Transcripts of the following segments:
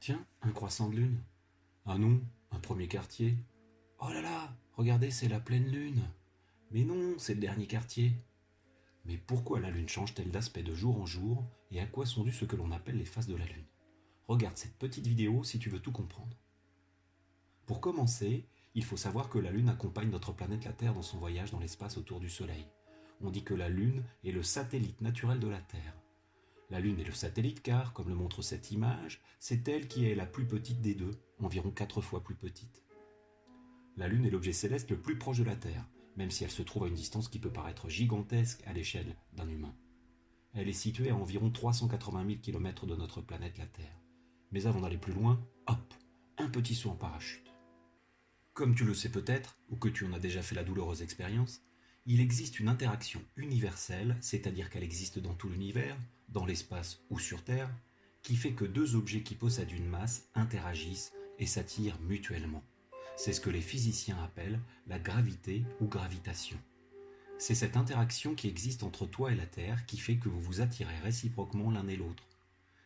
Tiens, un croissant de lune. Ah non, un premier quartier. Oh là là, regardez, c'est la pleine lune. Mais non, c'est le dernier quartier. Mais pourquoi la lune change-t-elle d'aspect de jour en jour et à quoi sont dues ce que l'on appelle les phases de la lune? Regarde cette petite vidéo si tu veux tout comprendre. Pour commencer, il faut savoir que la lune accompagne notre planète la Terre dans son voyage dans l'espace autour du Soleil. On dit que la lune est le satellite naturel de la Terre. La Lune est le satellite car, comme le montre cette image, c'est elle qui est la plus petite des deux, environ 4 fois plus petite. La Lune est l'objet céleste le plus proche de la Terre, même si elle se trouve à une distance qui peut paraître gigantesque à l'échelle d'un humain. Elle est située à environ 380 000 km de notre planète la Terre. Mais avant d'aller plus loin, hop, un petit saut en parachute. Comme tu le sais peut-être, ou que tu en as déjà fait la douloureuse expérience, il existe une interaction universelle, c'est-à-dire qu'elle existe dans tout l'univers, dans l'espace ou sur Terre, qui fait que deux objets qui possèdent une masse interagissent et s'attirent mutuellement. C'est ce que les physiciens appellent la gravité ou gravitation. C'est cette interaction qui existe entre toi et la Terre qui fait que vous vous attirez réciproquement l'un et l'autre.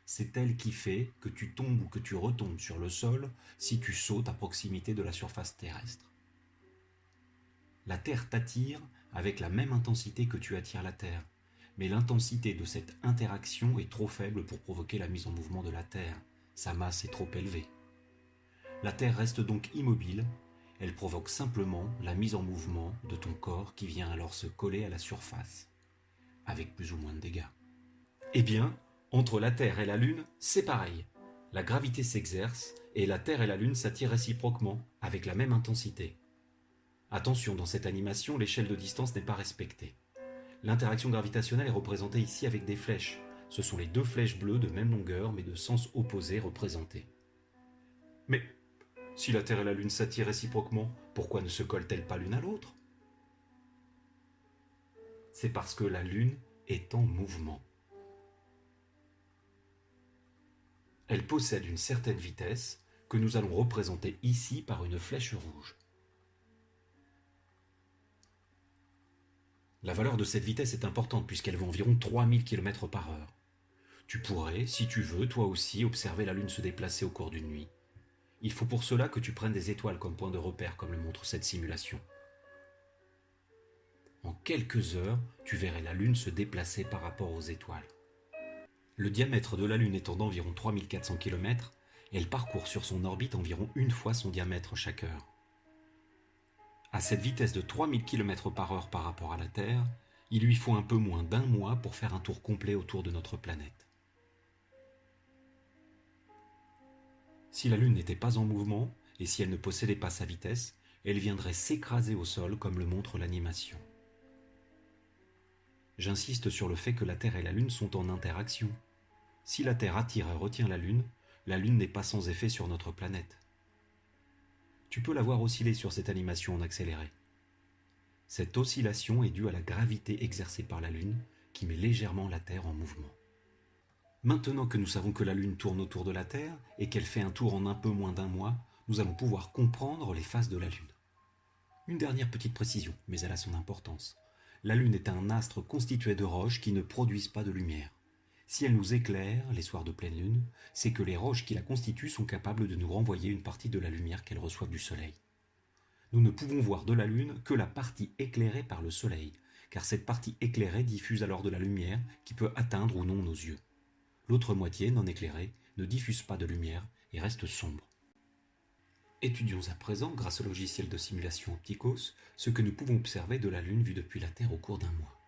C'est elle qui fait que tu tombes ou que tu retombes sur le sol si tu sautes à proximité de la surface terrestre. La Terre t'attire avec la même intensité que tu attires la Terre, mais l'intensité de cette interaction est trop faible pour provoquer la mise en mouvement de la Terre. Sa masse est trop élevée. La Terre reste donc immobile, elle provoque simplement la mise en mouvement de ton corps qui vient alors se coller à la surface, avec plus ou moins de dégâts. Eh bien, entre la Terre et la Lune, c'est pareil. La gravité s'exerce et la Terre et la Lune s'attirent réciproquement, avec la même intensité. Attention, dans cette animation, l'échelle de distance n'est pas respectée. L'interaction gravitationnelle est représentée ici avec des flèches. Ce sont les deux flèches bleues de même longueur mais de sens opposé représentées. Mais si la Terre et la Lune s'attirent réciproquement, pourquoi ne se collent-elles pas l'une à l'autre? C'est parce que la Lune est en mouvement. Elle possède une certaine vitesse que nous allons représenter ici par une flèche rouge. La valeur de cette vitesse est importante puisqu'elle vaut environ 3000 km par heure. Tu pourrais, si tu veux, toi aussi, observer la Lune se déplacer au cours d'une nuit. Il faut pour cela que tu prennes des étoiles comme point de repère, comme le montre cette simulation. En quelques heures, tu verrais la Lune se déplacer par rapport aux étoiles. Le diamètre de la Lune étant d'environ 3400 km, elle parcourt sur son orbite environ une fois son diamètre chaque heure. À cette vitesse de 3000 km par heure par rapport à la Terre, il lui faut un peu moins d'un mois pour faire un tour complet autour de notre planète. Si la Lune n'était pas en mouvement, et si elle ne possédait pas sa vitesse, elle viendrait s'écraser au sol comme le montre l'animation. J'insiste sur le fait que la Terre et la Lune sont en interaction. Si la Terre attire et retient la Lune n'est pas sans effet sur notre planète. Tu peux la voir osciller sur cette animation en accéléré. Cette oscillation est due à la gravité exercée par la Lune qui met légèrement la Terre en mouvement. Maintenant que nous savons que la Lune tourne autour de la Terre et qu'elle fait un tour en un peu moins d'un mois, nous allons pouvoir comprendre les phases de la Lune. Une dernière petite précision, mais elle a son importance. La Lune est un astre constitué de roches qui ne produisent pas de lumière. Si elle nous éclaire, les soirs de pleine lune, c'est que les roches qui la constituent sont capables de nous renvoyer une partie de la lumière qu'elles reçoivent du soleil. Nous ne pouvons voir de la Lune que la partie éclairée par le soleil, car cette partie éclairée diffuse alors de la lumière qui peut atteindre ou non nos yeux. L'autre moitié, non éclairée, ne diffuse pas de lumière et reste sombre. Étudions à présent, grâce au logiciel de simulation Opticos, ce que nous pouvons observer de la Lune vue depuis la Terre au cours d'un mois.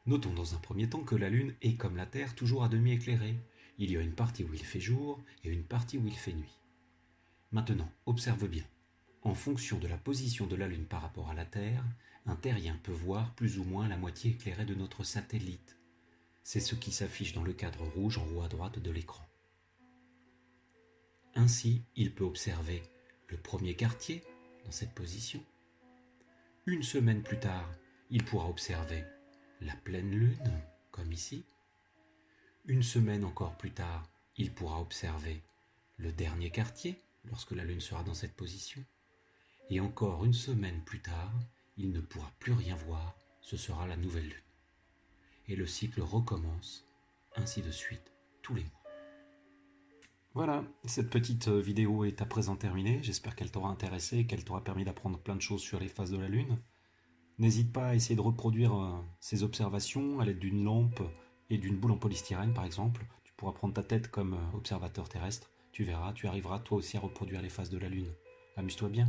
Notons dans un premier temps que la Lune est, comme la Terre, toujours à demi éclairée. Il y a une partie où il fait jour et une partie où il fait nuit. Maintenant, observe bien. En fonction de la position de la Lune par rapport à la Terre, un terrien peut voir plus ou moins la moitié éclairée de notre satellite. C'est ce qui s'affiche dans le cadre rouge en haut à droite de l'écran. Ainsi, il peut observer le premier quartier dans cette position. Une semaine plus tard, il pourra observer la pleine lune, comme ici. Une semaine encore plus tard, il pourra observer le dernier quartier, lorsque la Lune sera dans cette position. Et encore une semaine plus tard, il ne pourra plus rien voir, ce sera la nouvelle Lune. Et le cycle recommence, ainsi de suite, tous les mois. Voilà, cette petite vidéo est à présent terminée. J'espère qu'elle t'aura intéressé et qu'elle t'aura permis d'apprendre plein de choses sur les phases de la Lune. N'hésite pas à essayer de reproduire ces observations à l'aide d'une lampe et d'une boule en polystyrène par exemple. Tu pourras prendre ta tête comme observateur terrestre. Tu verras, tu arriveras toi aussi à reproduire les phases de la Lune. Amuse-toi bien.